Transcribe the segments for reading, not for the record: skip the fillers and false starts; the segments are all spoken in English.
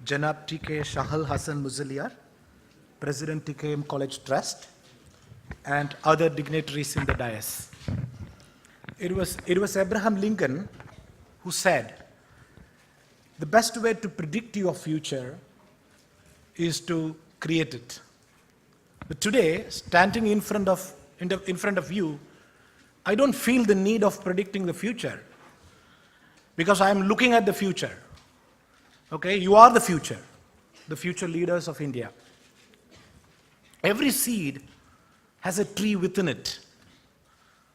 Janab TK Shahal Hassan Muzaliar, President TKM College Trust, and other dignitaries in the dais. It was Abraham Lincoln who said, the best way to predict your future is to create it. But today, standing in front of you, I don't feel the need of predicting the future because I am looking at the future. Okay, you are the future leaders of India. Every seed has a tree within it.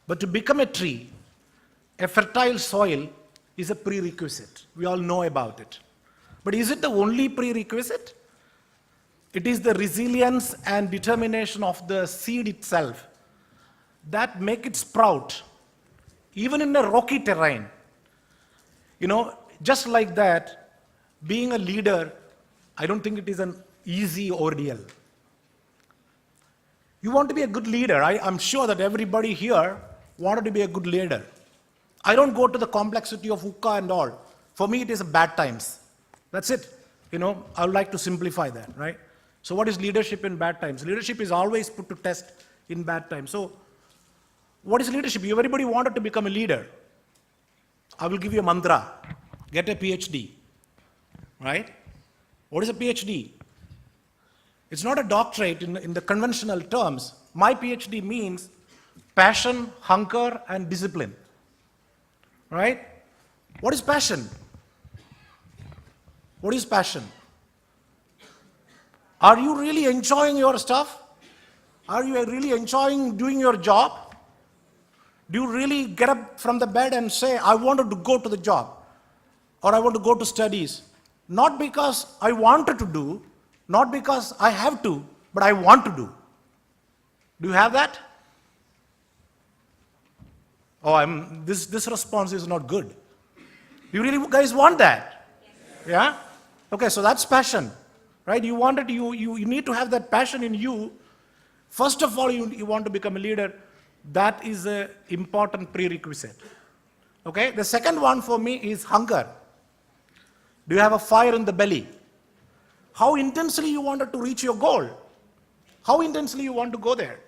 But to become a tree, a fertile soil is a prerequisite. We all know about it. But is it the only prerequisite? It is the resilience and determination of the seed itself that make it sprout, even in a rocky terrain. You know, just like that, being a leader, I don't think it is an easy ordeal. You want to be a good leader. I'm sure that everybody here wanted to be a good leader. I don't go to the complexity of UCA and all. For me, it is bad times. That's it. You know, I would like to simplify that, right? So what is leadership in bad times? Leadership is always put to test in bad times. So what is leadership? Everybody wanted to become a leader. I will give you a mantra. Get a PhD, right? What is a PhD? It's not a doctorate in the conventional terms. My PhD means passion, hunger, and discipline, right? What is passion? What is passion? Are you really enjoying your stuff? Are you really enjoying doing your job? Do you really get up from the bed and say, I wanted to go to the job, or I want to go to studies? Not because I wanted to do, not because I have to, but I want to do. Do you have that? Oh, this response is not good. You really guys want that? Yes. Yeah? Okay, so that's passion, right? You want it, you need to have that passion in you. First of all, you want to become a leader. That is an important prerequisite. Okay, the second one for me is hunger. Do you have a fire in the belly? How intensely you wanted to reach your goal? How intensely you want to go there?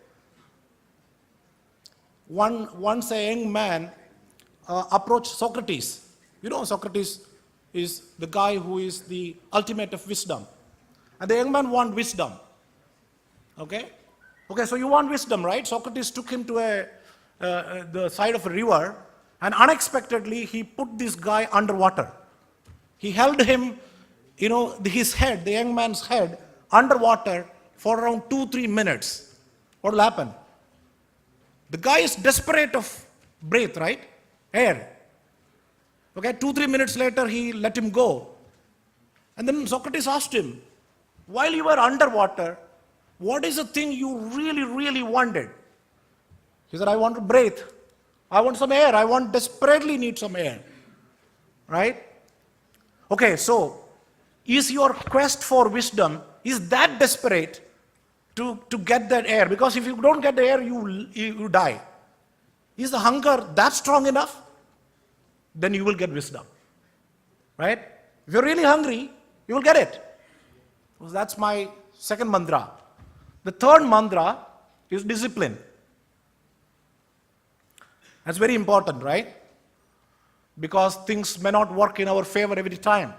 Once a young man approached Socrates. You know, Socrates is the guy who is the ultimate of wisdom. And the young man wanted wisdom. Okay? Okay, so you want wisdom, right? Socrates took him to the side of a river, and unexpectedly he put this guy underwater. He held him, you know, his head, the young man's head, underwater for around 2-3 minutes. What will happen? The guy is desperate of breath, right? Air. Okay, 2-3 minutes later, he let him go. And then Socrates asked him, while you were underwater, what is the thing you really, really wanted? He said, I want to breathe. I want some air. I desperately need some air. Right? Okay, so is your quest for wisdom, is that desperate to get that air? Because if you don't get the air, you die. Is the hunger that strong enough? Then you will get wisdom. Right? If you're really hungry, you will get it. So that's my second mantra. The third mantra is discipline. That's very important, right? Because things may not work in our favor every time.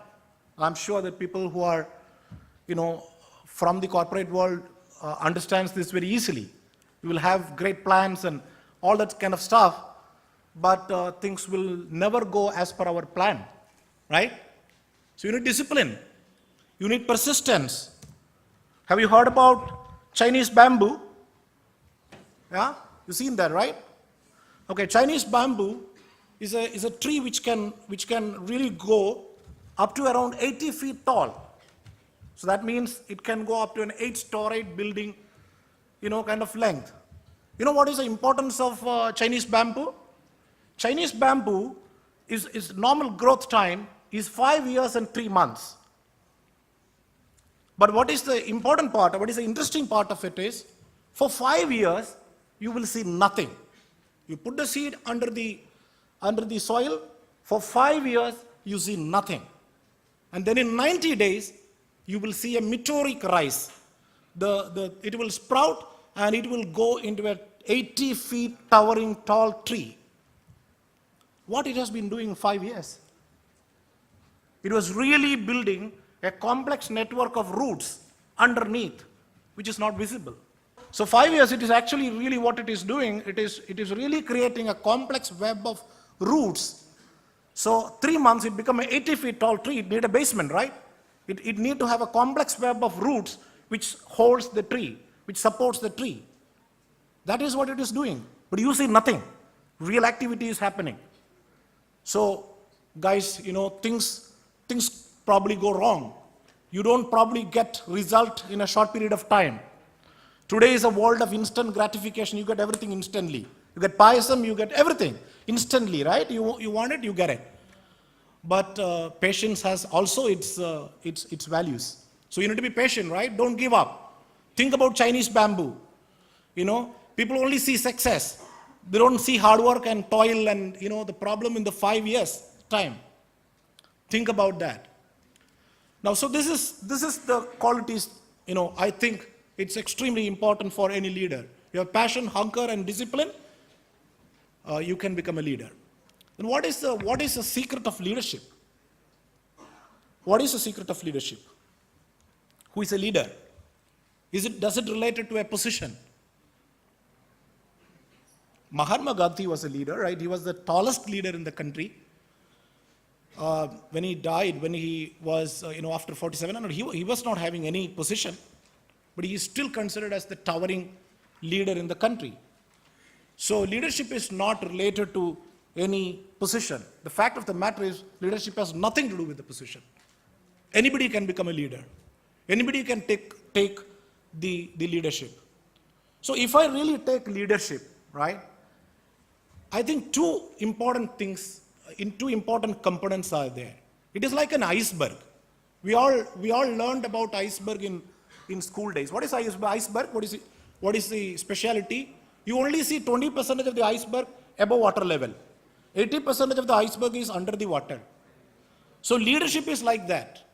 I'm sure that people who are, you know, from the corporate world understands this very easily. We will have great plans and all that kind of stuff, but things will never go as per our plan, right? So you need discipline. You need persistence. Have you heard about Chinese bamboo? Yeah, you've seen that, right? Okay, Chinese bamboo is a tree which can really go up to around 80 feet tall. So that means it can go up to an 8-story building, you know, kind of length. You know what is the importance of Chinese bamboo? Chinese bamboo is normal growth time is 5 years and 3 months. But what is the important part, what is the interesting part of it is, for 5 years, you will see nothing. You put the seed under the soil, for 5 years, you see nothing. And then in 90 days, you will see a meteoric rise. It will sprout and it will go into a 80 feet towering tall tree. What it has been doing in 5 years? It was really building a complex network of roots underneath, which is not visible. So 5 years, it is actually really what it is doing. It is really creating a complex web of roots. So 3 months, it become an 80 feet tall tree. It need a basement, right? It need to have a complex web of roots which holds the tree, which supports the tree. That is what it is doing. But you see nothing. Real activity is happening. So guys, things probably go wrong. You don't probably get result in a short period of time. Today is a world of instant gratification. You get everything instantly. You get payasam, you get everything instantly, right? You want it, you get it. But patience has also its values. So you need to be patient, right? Don't give up. Think about Chinese bamboo. People only see success. They don't see hard work and toil and the problem in the 5 years time. Think about that. Now, so this is the qualities, I think it's extremely important for any leader. You have passion, hunger, and discipline, you can become a leader. And what is the secret of leadership? What is the secret of leadership? Who is a leader? Does it relate to a position? Mahatma Gandhi was a leader, right? He was the tallest leader in the country. When he died, when he was, after 47, he was not having any position, but he is still considered as the towering leader in the country. So leadership is not related to any position. The fact of the matter is, leadership has nothing to do with the position. Anybody can become a leader. Anybody can take the leadership. So if I really take leadership, right, I think two important components are there. It is like an iceberg. We all learned about iceberg in school days. What is iceberg? What is the speciality? You only see 20% of the iceberg above water level. 80% of the iceberg is under the water. So leadership is like that.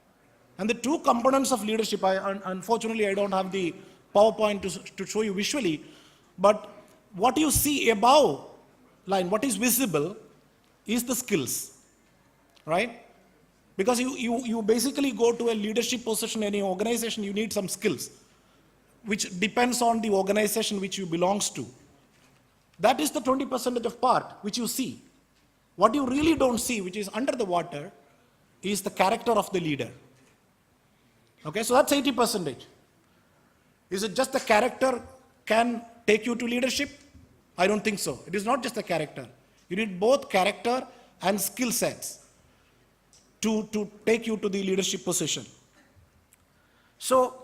And the two components of leadership, unfortunately I don't have the PowerPoint to show you visually, but what you see above line, what is visible, is the skills, right? Because you basically go to a leadership position in any organization, you need some skills, which depends on the organization which you belongs to. That is the 20% of part which you see. What you really don't see, which is under the water, is the character of the leader. Okay, so that's 80%. Is it just the character can take you to leadership? I don't think so. It is not just the character. You need both character and skill sets to take you to the leadership position. So,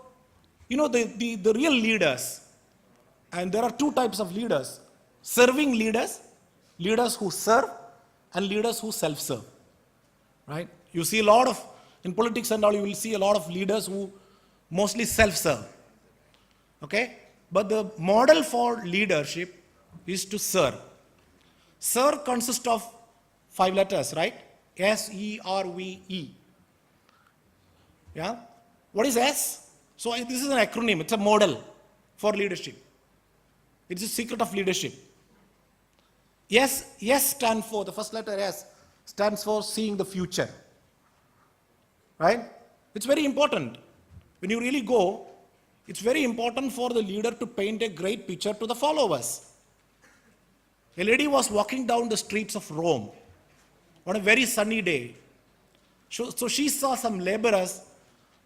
the real leaders, and there are two types of leaders: serving leaders, leaders who serve, and leaders who self-serve, right? You see a lot of, in politics and all, you will see a lot of leaders who mostly self-serve, okay? But the model for leadership is to serve. Serve consists of 5 letters, right? S-E-R-V-E. Yeah? What is S? So this is an acronym, it's a model for leadership. It's a secret of leadership. S stands for, the first letter S stands for seeing the future. Right? It's very important. When you really go, it's very important for the leader to paint a great picture to the followers. A lady was walking down the streets of Rome on a very sunny day. So she saw some laborers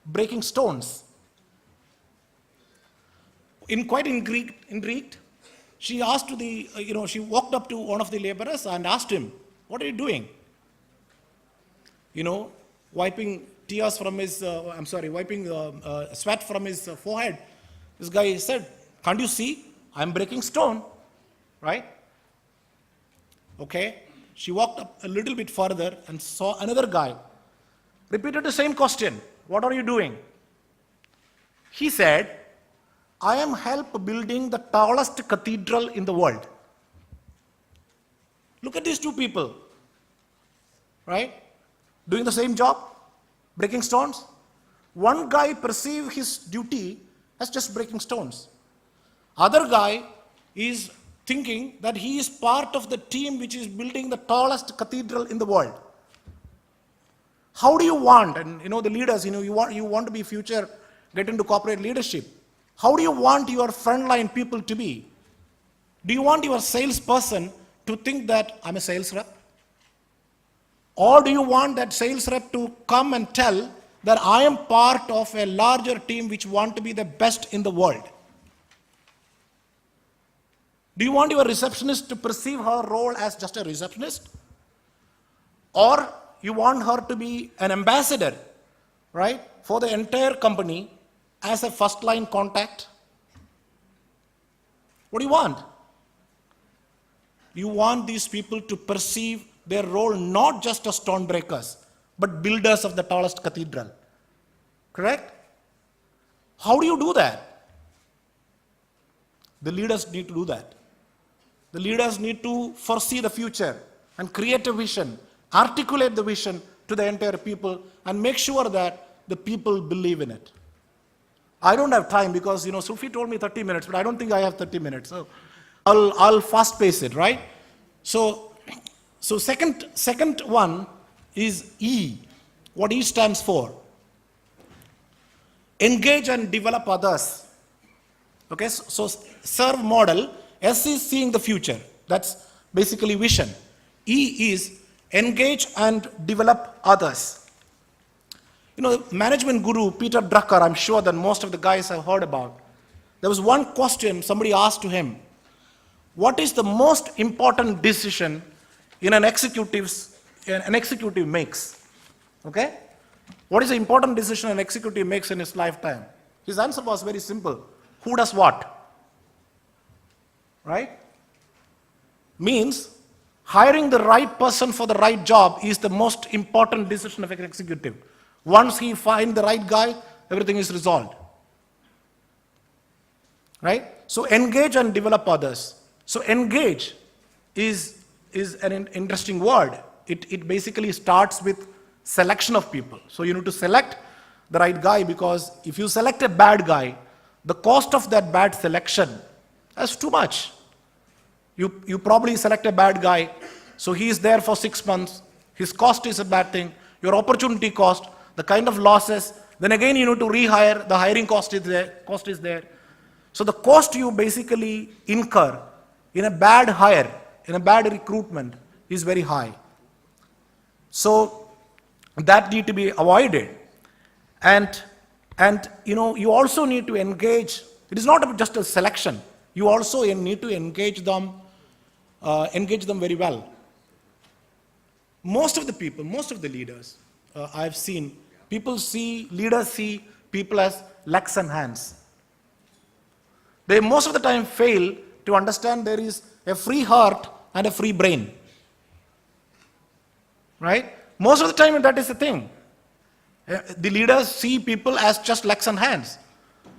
breaking stones. Quite intrigued, she asked she walked up to one of the laborers and asked him, "What are you doing?" Wiping tears from his, wiping sweat from his forehead. This guy said, "Can't you see? I'm breaking stone," right? Okay. She walked up a little bit further and saw another guy. Repeated the same question, "What are you doing?" He said, "I am help building the tallest cathedral in the world." Look at these two people, right? Doing the same job, breaking stones. One guy perceives his duty as just breaking stones. Other guy is thinking that he is part of the team which is building the tallest cathedral in the world. How do you want, and the leaders, you want to be future, get into corporate leadership. How do you want your frontline people to be? Do you want your salesperson to think that I'm a sales rep? Or do you want that sales rep to come and tell that I am part of a larger team which want to be the best in the world? Do you want your receptionist to perceive her role as just a receptionist? Or you want her to be an ambassador, right, for the entire company as a first line contact? What do you want? You want these people to perceive their role not just as stone breakers, but builders of the tallest cathedral. Correct? How do you do that? The leaders need to do that. The leaders need to foresee the future and create a vision, articulate the vision to the entire people, and make sure that the people believe in it. I don't have time because, Sufi told me 30 minutes, but I don't think I have 30 minutes. So I'll fast pace it, right? So second one is E. What E stands for? Engage and develop others. Okay, so serve model. S is seeing the future. That's basically vision. E is engage and develop others. Management guru Peter Drucker, I'm sure that most of the guys have heard about. There was one question somebody asked to him. What is the most important decision an executive makes? Okay? What is the important decision an executive makes in his lifetime? His answer was very simple. Who does what? Right? Means hiring the right person for the right job is the most important decision of an executive. Once he finds the right guy, everything is resolved. Right? So engage and develop others. So engage is an interesting word. It basically starts with selection of people. So you need to select the right guy, because if you select a bad guy, the cost of that bad selection is too much. You probably select a bad guy, so he is there for 6 months. His cost is a bad thing. Your opportunity cost, the kind of losses. Then again you need to rehire. The hiring cost is there. So the cost you basically incur in a bad hire, in a bad recruitment, is very high. So that need to be avoided. And you also need to engage. It is not just a selection. You also need to engage them very well. Most of the people, most of the leaders I've seen, leaders see people as legs and hands. They most of the time fail to understand there is a free heart and a free brain. Right? Most of the time that is the thing. The leaders see people as just legs and hands.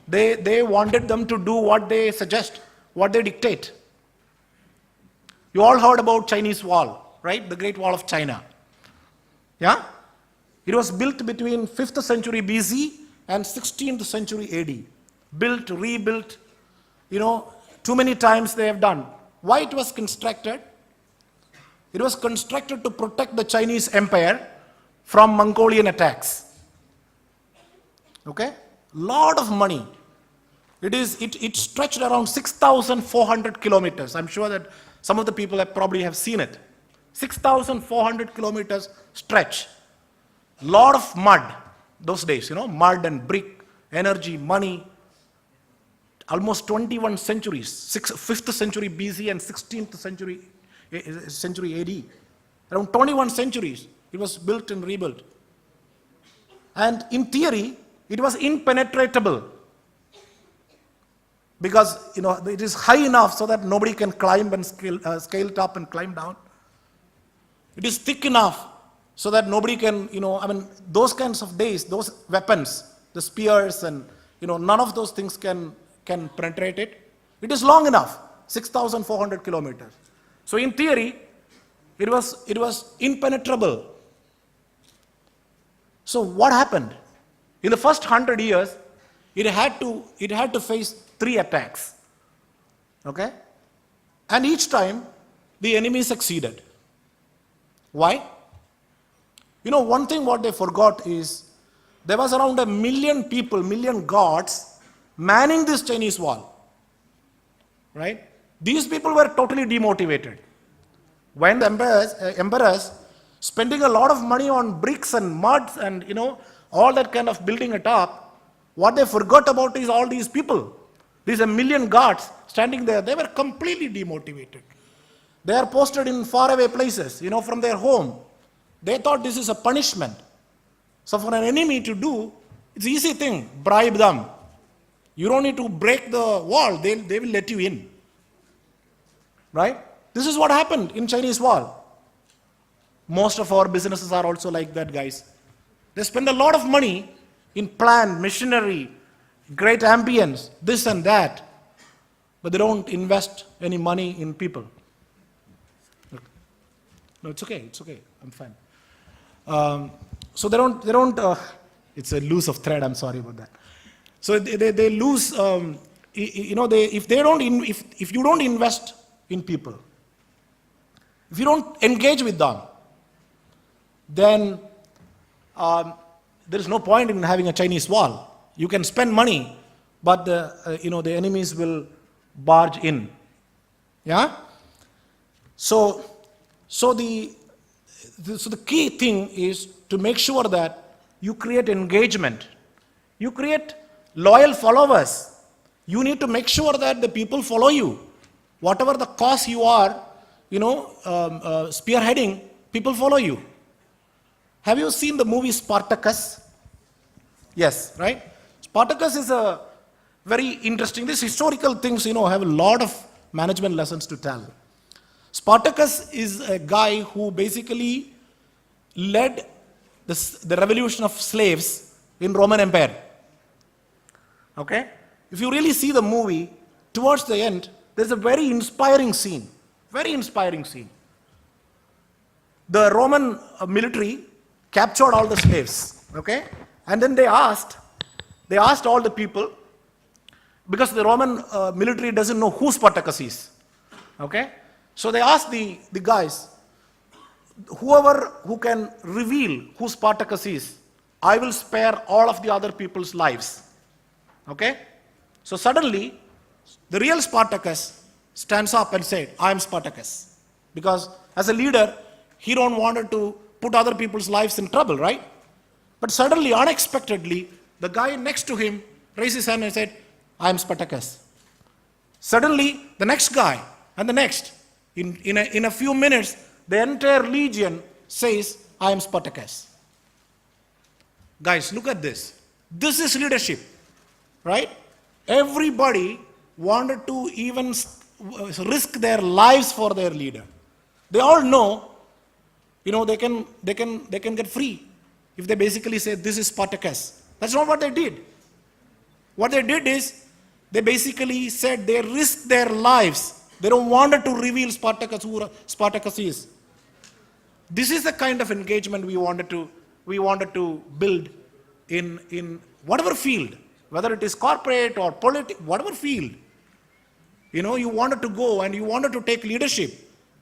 They wanted them to do what they suggest, what they dictate. You all heard about Chinese Wall, right? The Great Wall of China. Yeah? It was built between 5th century BC and 16th century AD. Built, rebuilt, too many times they have done. Why it was constructed? It was constructed to protect the Chinese Empire from Mongolian attacks. Okay? Lot of money. It stretched around 6,400 kilometers. I'm sure that some of the people probably have seen it. 6,400 kilometers stretch. Lot of mud those days, mud and brick, energy, money. Almost 21 centuries, 5th century BC and 16th century AD. Around 21 centuries, it was built and rebuilt. And in theory, it was impenetrable, because it is high enough so that nobody can climb and scale it up and climb down. It is thick enough so that nobody can, those kinds of days, those weapons, the spears and, none of those things can penetrate it. It is long enough, 6,400 kilometers. So in theory, it was impenetrable. So what happened? In the first 100 years, it had to face 3 attacks. Okay? And each time, the enemy succeeded. Why? One thing what they forgot is there was around 1 million people, million gods manning this Chinese wall. Right? These people were totally demotivated. When the emperors spending a lot of money on bricks and mud and all that kind of building it up, what they forgot about is all these people. These 1 million guards standing there, they were completely demotivated. They are posted in faraway places, from their home. They thought this is a punishment. So for an enemy to do, it's an easy thing, bribe them. You don't need to break the wall, they will let you in. Right? This is what happened in Chinese wall. Most of our businesses are also like that, guys. They spend a lot of money in plant, machinery, great ambience, this and that, but they don't invest any money in people. No, it's okay, I'm fine. So they don't. It's a loose of thread. I'm sorry about that. So they lose. If you don't invest in people, if you don't engage with them, then there is no point in having a Chinese wall. You can spend money, but the enemies will barge in. Yeah. So the key thing is to make sure that you create engagement. You create loyal followers. You need to make sure that the people follow you. Whatever the cause you are, spearheading, people follow you. Have you seen the movie Spartacus? Yes, right? Spartacus is a very interesting, these historical things, have a lot of management lessons to tell. Spartacus is a guy who basically led the revolution of slaves in Roman Empire. Okay? If you really see the movie, towards the end, there's a very inspiring scene. Very inspiring scene. The Roman military captured all the slaves. Okay? And then they asked all the people, because the Roman military doesn't know who Spartacus is. Okay? So they asked the guys, whoever who can reveal who Spartacus is, I will spare all of the other people's lives. Okay? So suddenly, the real Spartacus stands up and said, I am Spartacus. Because as a leader, he don't want to put other people's lives in trouble, right? But suddenly, unexpectedly, the guy next to him raised his hand and said, I am Spartacus. Suddenly, the next guy and the next, in a few minutes, the entire legion says, I am Spartacus. Guys, look at this. This is leadership, right? Everybody wanted to even risk their lives for their leader. They all know, they can get free if they basically say, this is Spartacus. That's not what they did. What they did is, they basically said they risked their lives. They don't want to reveal Spartacus, who Spartacus is. This is the kind of engagement we wanted to build in whatever field, whether it is corporate or politics, whatever field. You wanted to go and you wanted to take leadership.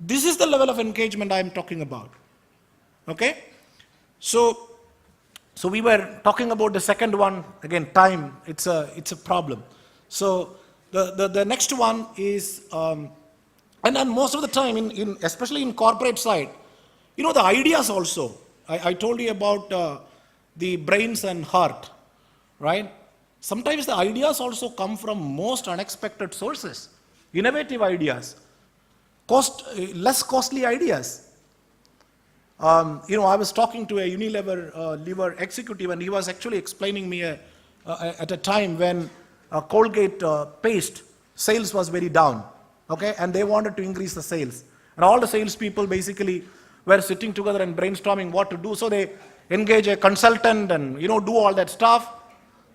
This is the level of engagement I am talking about. Okay? So we were talking about the second one, again, time, it's a problem. So the next one is, and then most of the time, especially in corporate side, the ideas also. I told you about the brains and heart, right? Sometimes the ideas also come from most unexpected sources, innovative ideas, less costly ideas. I was talking to a Unilever liver executive, and he was actually explaining me at a time when Colgate paste sales was very down, okay, and they wanted to increase the sales, and all the salespeople basically were sitting together and brainstorming what to do. So they engage a consultant and do all that stuff.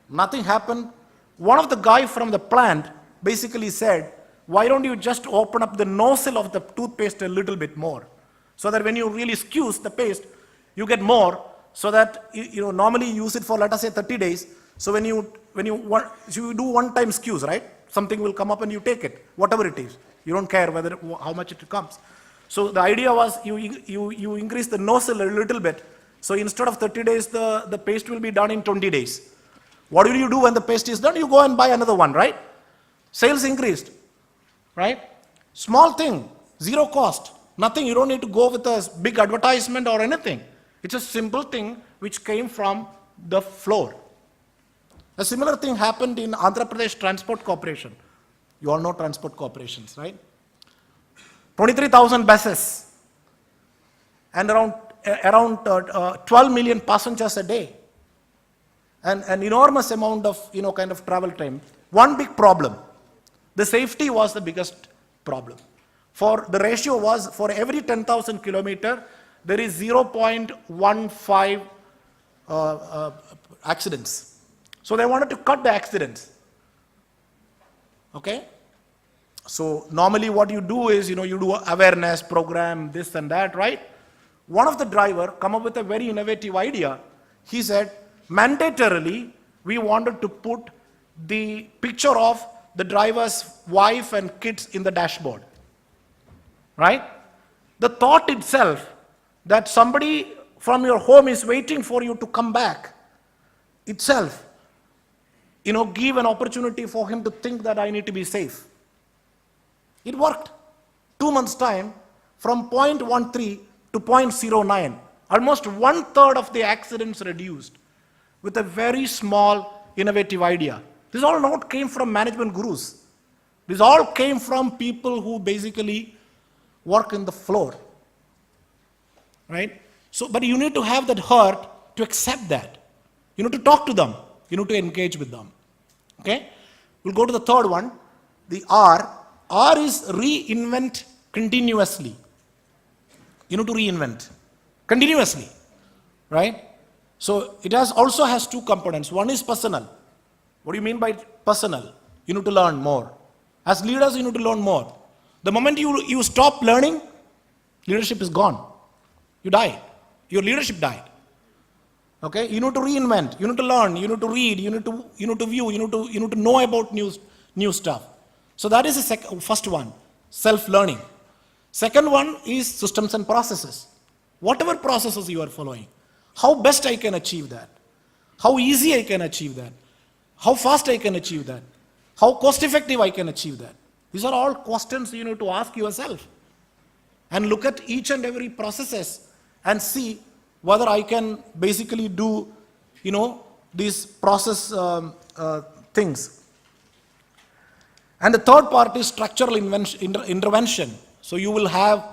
Nothing happened. One of the guys from the plant basically said, "Why don't you just open up the nozzle of the toothpaste a little bit more, so that when you really squeeze the paste, you get more, so that normally you use it for, let us say, 30 days. So when you do one-time skews, right? Something will come up and you take it, whatever it is. You don't care how much it comes. So the idea was you increase the nozzle a little bit. So instead of 30 days, the paste will be done in 20 days. What will you do when the paste is done? You go and buy another one, right? Sales increased, right? Small thing, zero cost, nothing. You don't need to go with a big advertisement or anything. It's a simple thing which came from the floor. A similar thing happened in Andhra Pradesh Transport Corporation. You all know transport corporations, right? 23,000 buses and around 12 million passengers a day. And an enormous amount of kind of travel time. One big problem. The safety was the biggest problem. For the ratio was, for every 10,000 kilometer, there is 0.15 accidents. So they wanted to cut the accidents. Okay? So normally what you do is, you do awareness program, this and that, right? One of the driver come up with a very innovative idea. He said, mandatorily, we wanted to put the picture of the driver's wife and kids in the dashboard. Right? The thought itself that somebody from your home is waiting for you to come back itself, give an opportunity for him to think that I need to be safe. It worked. 2 months' time, from 0.13 to 0.09, almost 1/3 of the accidents reduced with a very small, innovative idea. This all not came from management gurus. This all came from people who basically work in the floor. Right? So, but you need to have that heart to accept that. You need to talk to them. You need to engage with them. Okay? We'll go to the third one, the R. R is reinvent continuously. You need to reinvent continuously. Right? So it also has two components. One is personal. What do you mean by personal? You need to learn more. As leaders, you need to learn more. The moment you stop learning, leadership is gone. You died. Your leadership died. Okay? You need to reinvent. You need to learn. You need to read. You need to view. You need to know about new stuff. So that is the first one, self-learning. Second one is systems and processes. Whatever processes you are following, how best I can achieve that, how easy I can achieve that, how fast I can achieve that, how cost-effective I can achieve that. These are all questions you need to ask yourself and look at each and every processes and see whether I can basically do, these process things. And the third part is structural intervention. So you will have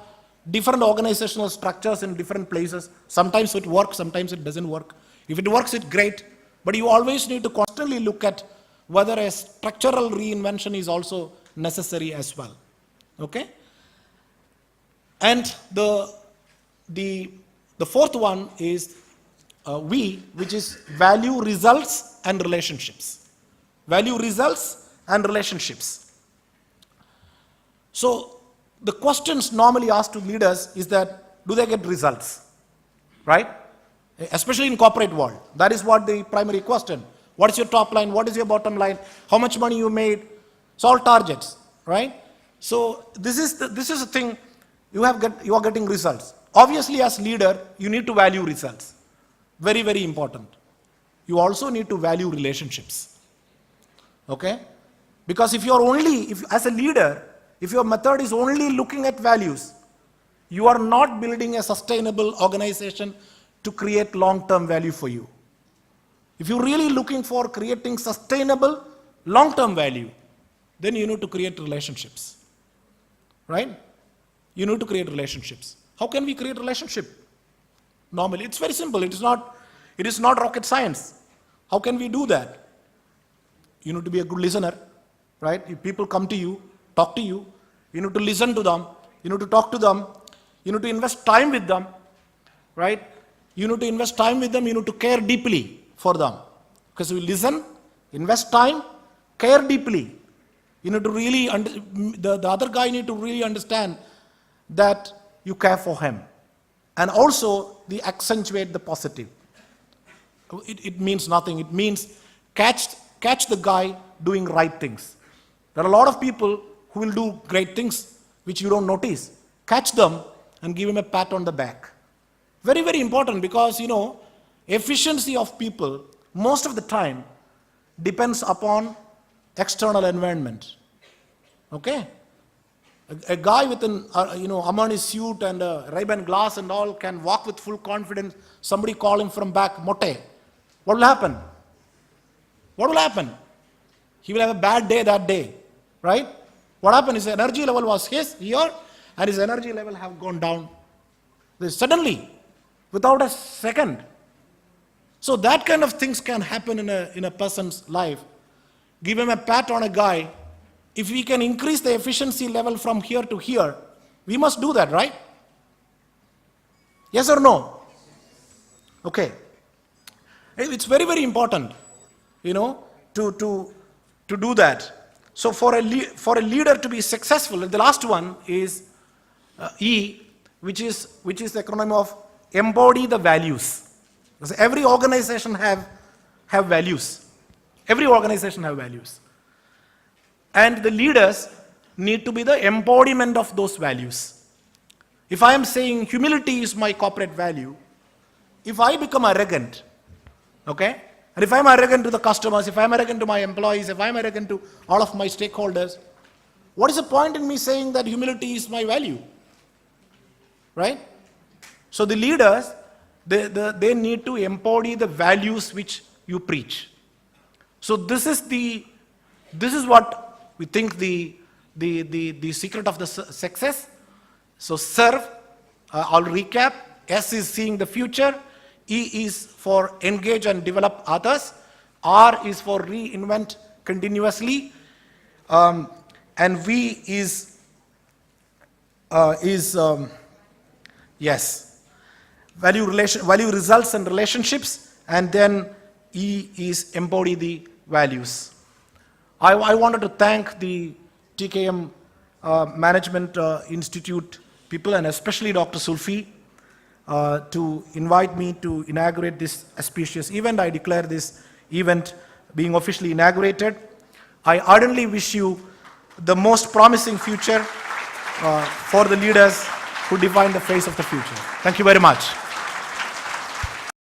different organizational structures in different places. Sometimes it works, sometimes it doesn't work. If it works, it's great. But you always need to constantly look at whether a structural reinvention is also necessary as well. Okay? And the fourth one is which is value results and relationships. Value results and relationships. So the questions normally asked to leaders is that, do they get results? Right? Especially in corporate world. That is what the primary question. What is your top line? What is your bottom line? How much money you made? It's all targets, right? So this is the thing. You are getting results. Obviously, as leader, you need to value results. Very, very important. You also need to value relationships. Okay? Because if as a leader, if your method is only looking at values, you are not building a sustainable organization to create long-term value for you. If you're really looking for creating sustainable long-term value, then you need to create relationships. Right? You need to create relationships. How can we create relationship? Normally, it's very simple. It is not rocket science. How can we do that? You need to be a good listener. Right? If people come to you, talk to you, you need to listen to them, you need to talk to them, you need to invest time with them, right? You need to invest time with them, you need to care deeply for them. Because you listen, invest time, care deeply. You need to really, the other guy need to really understand that you care for him. And also, accentuate the positive. it means nothing. It means catch the guy doing right things. There are a lot of people who will do great things which you don't notice. Catch them and give him a pat on the back. Very, very important, because, efficiency of people most of the time depends upon external environment. Okay? A guy with an Armani suit and a Ray-Ban glass and all can walk with full confidence. Somebody call him from back, motte. What will happen? What will happen? He will have a bad day that day, right? What happened? His energy level was here, and his energy level have gone down. Suddenly, without a second. So that kind of things can happen in a person's life. Give him a pat on a guy. If we can increase the efficiency level from here to here, we must do that, right? Yes or no? Okay. It's very, very important, to do that. So for a leader to be successful, the last one is E, which is the acronym of embody the values. Because every organization have values. Every organization have values. And the leaders need to be the embodiment of those values. If I am saying humility is my corporate value, if I become arrogant, okay, and if I'm arrogant to the customers, if I'm arrogant to my employees, if I'm arrogant to all of my stakeholders, what is the point in me saying that humility is my value? Right? So the leaders, they need to embody the values which you preach. So this is what we think the secret of the success. So serve, I'll recap. S is seeing the future. E is for engage and develop others. R is for reinvent continuously. And V is value results and relationships. And then E is embody the values. I wanted to thank the TKM Management Institute people, and especially Dr. Sulfi, to invite me to inaugurate this auspicious event. I declare this event being officially inaugurated. I ardently wish you the most promising future for the leaders who define the face of the future. Thank you very much.